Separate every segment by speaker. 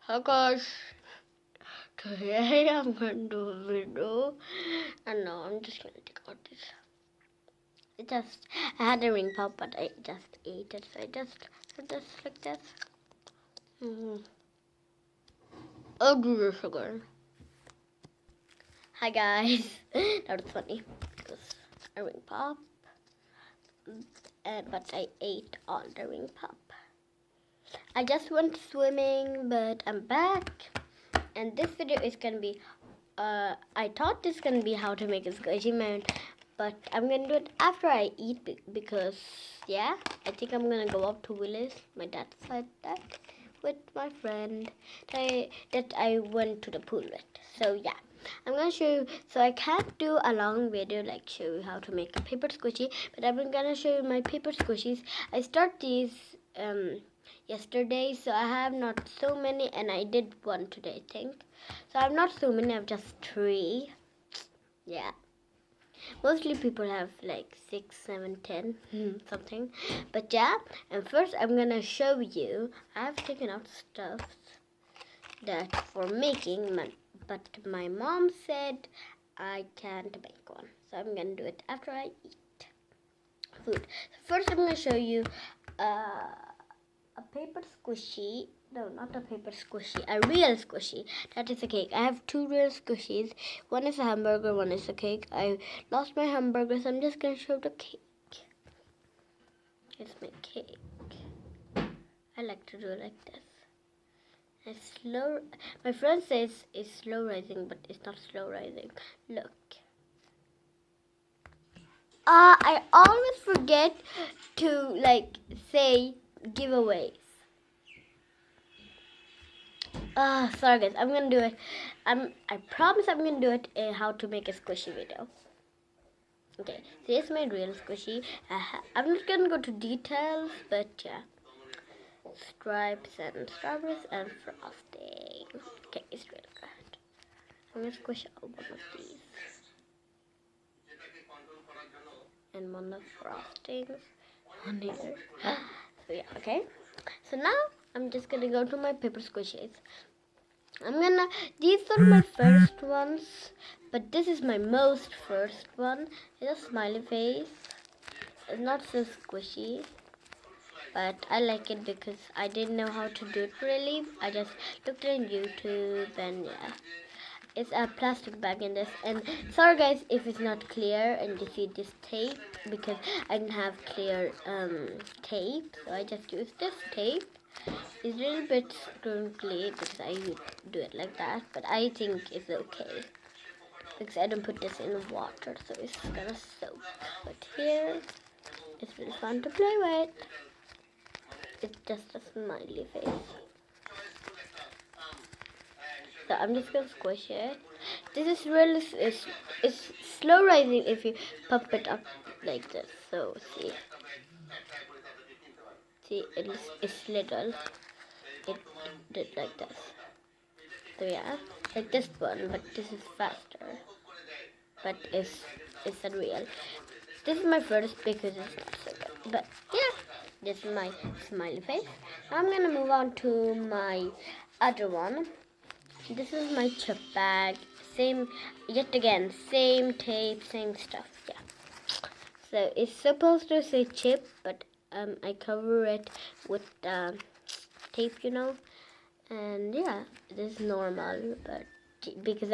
Speaker 1: Hi guys, today I'm going to do a video, and now I'm just going to take out this. I had a ring pop, but I just ate it, so I just did this like this. I'll do this again. Hi guys, that was funny, because a ring pop, but I ate all the ring pop. I just went swimming, but I'm back. And this video is gonna be, I thought this gonna be how to make a squishy man, but I'm gonna do it after I eat because, yeah, I think I'm gonna go up to Willis, my dad's side, that with my friend that I went to the pool with. So yeah, I'm gonna show you. So I can't do a long video like show you how to make a paper squishy, but I'm gonna show you my paper squishies. I start these yesterday, so I have not so many, and I did one today, I think. So I have not so many, I have just 3. Yeah, mostly people have like 6, 7, 10 something, but yeah. And first I'm gonna show you, I have taken out stuff that for making, but my mom said I can't make one, so I'm gonna do it after I eat food. First I'm gonna show you a paper squishy. No, not a paper squishy, a real squishy. That is a cake. I have 2 real squishies. One is a hamburger, one is a cake. I lost my hamburger, so I'm just gonna show the cake. It's my cake. I like to do it like this. It's slow. My friend says it's slow rising, but it's not slow rising. Look. I always forget to like say giveaways. Sorry guys, I'm gonna do it. I promise I'm gonna do it in how to make a squishy video. Okay, so here's my real squishy. I'm not gonna go to details, but yeah, stripes and strawberries and frosting. Okay, it's really good. I'm gonna squish all one of these and one of frostings on here. So yeah, okay. So now I'm just gonna go to my paper squishies. These are my first ones, but this is my most first one. It's a smiley face. It's not so squishy, but I like it because I didn't know how to do it really. I just looked on YouTube, and yeah. It's a plastic bag in this, and sorry guys if it's not clear and you see this tape, because I didn't have clear tape, so I just used this tape. It's a little bit scrinkly because I do it like that, but I think it's okay because I don't put this in water, so it's gonna soak. But here, it's really fun to play with. It's just a smiley face. So I'm just gonna squish it. This is really it's slow rising if you pump it up like this. So see, it's little. It did like this. So yeah, like this one, but this is faster. But it's unreal. This is my first because it's not so good. But yeah, this is my smiley face. I'm gonna move on to my other one. This is my chip bag. Same, yet again, same tape, same stuff. Yeah. So it's supposed to say chip, but I cover it with tape, you know. And yeah, this is normal, but because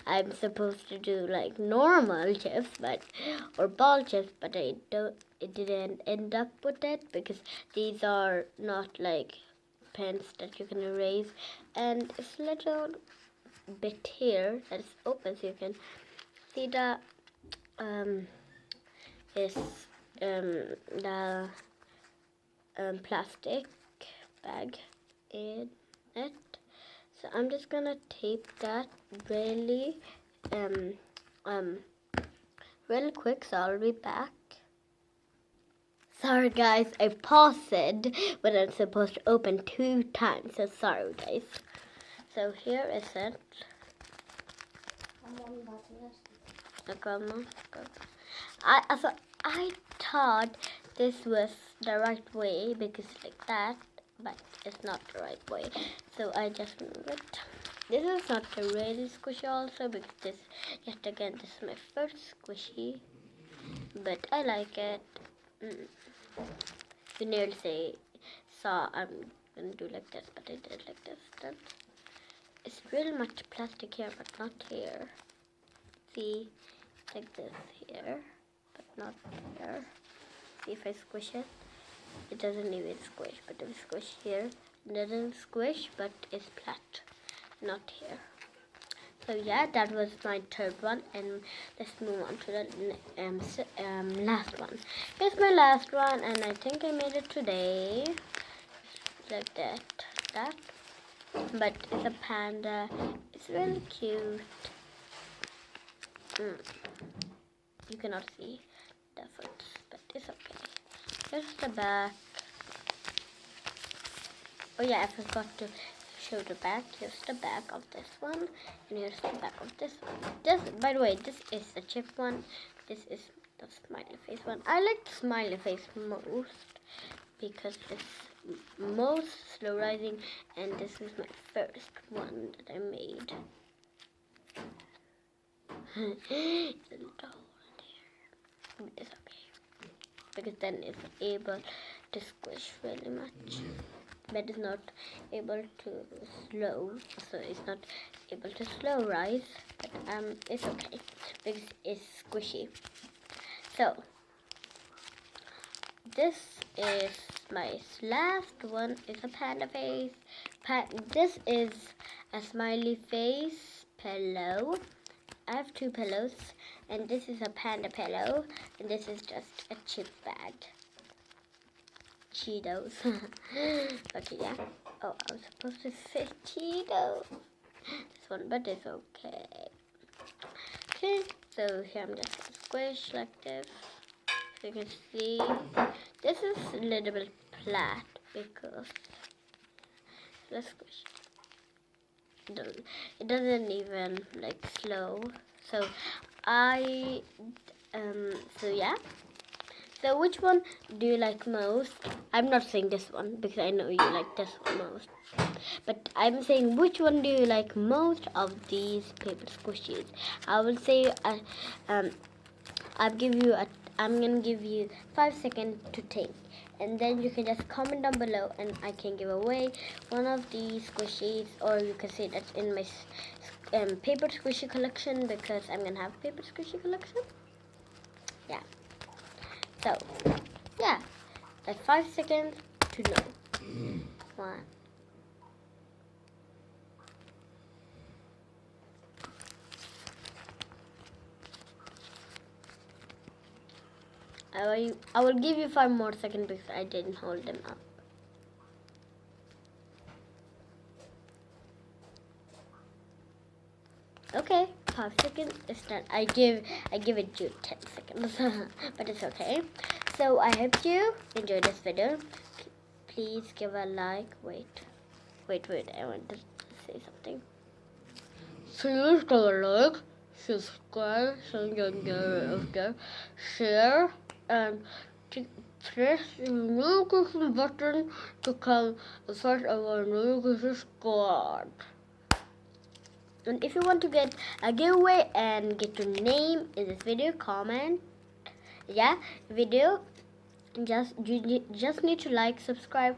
Speaker 1: I'm supposed to do like normal chips, or ball chips, but it didn't end up with it because these are not like pens that you can erase, and it's a little bit here that is open, so you can see the plastic bag in it. So I'm just gonna tape that really really quick, so I'll be back. Sorry guys, I paused it when I'm supposed to open 2 times, so sorry guys. So here is it. I thought this was the right way because like that, but it's not the right way, so I just move it. This is not a really squishy also, because this, yet again, this is my first squishy, but I like it. You nearly saw I'm gonna do like this, but I did like this. Then it's really much plastic here, but not here. See, like this here, but not here. See if I squish it, it doesn't even squish. But if I squish here, it doesn't squish, but it's flat, not here. So yeah, that was my third one, and let's move on to the last one. Here's my last one, and I think I made it today, like that. But it's a panda. It's really cute. You cannot see the foot, but it's okay. Here's the back. Oh yeah, I forgot to show the back. Here's the back of this one, and here's the back of this one. This, by the way, this is the chip one. This is the smiley face one. I like the smiley face most because it's most slow rising, and this is my first one that I made. It's a little hole there. It's okay, because then it's able to squish really much. But it's not able to slow, so it's not able to slow rise, but it's okay because it's squishy. So this is my last one. Is a panda face. This is a smiley face pillow. I have two pillows, and this is a panda pillow, and this is just a chip bag. Cheetos. Okay, yeah. Oh, I was supposed to say Cheetos. This one, but it's okay. Okay, so here I'm just gonna squish like this. So you can see, this is a little bit flat because let's squish. It doesn't even like slow. So so yeah. So which one do you like most? I'm not saying this one because I know you like this one most. But I'm saying which one do you like most of these paper squishies? I will say I'm gonna give you 5 seconds to think, and then you can just comment down below, and I can give away one of these squishies, or you can say that's in my paper squishy collection, because I'm gonna have paper squishy collection. Yeah. So, yeah, that's 5 seconds to know. One. I will give you 5 more seconds because I didn't hold them up. Okay, 5 seconds is done. I give it you 10 seconds, but it's okay. So I hope you enjoyed this video. Please give a like. Wait. I want to say something. Please give a like, subscribe, share, and press the notification button to come as part of our notification squad. And if you want to get a giveaway and get your name in this video, comment video. You just need to like, subscribe,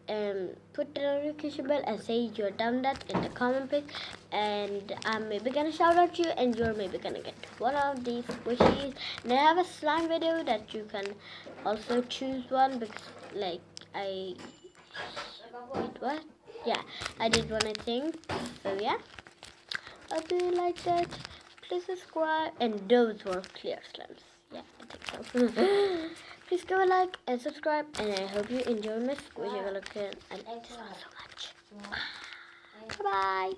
Speaker 1: and put the notification bell and say you're done that in the comment page, and I'm maybe gonna shout out you, and you're maybe gonna get one of these squishies. And I have a slime video that you can also choose one, because like wait, what? Yeah, I did one, I think. So yeah, I do you like that. Please subscribe, and those were clear slimes. Yeah, I think so. Please give a like and subscribe, and I hope you enjoy my squishy collection. I like this one so much. Bye bye.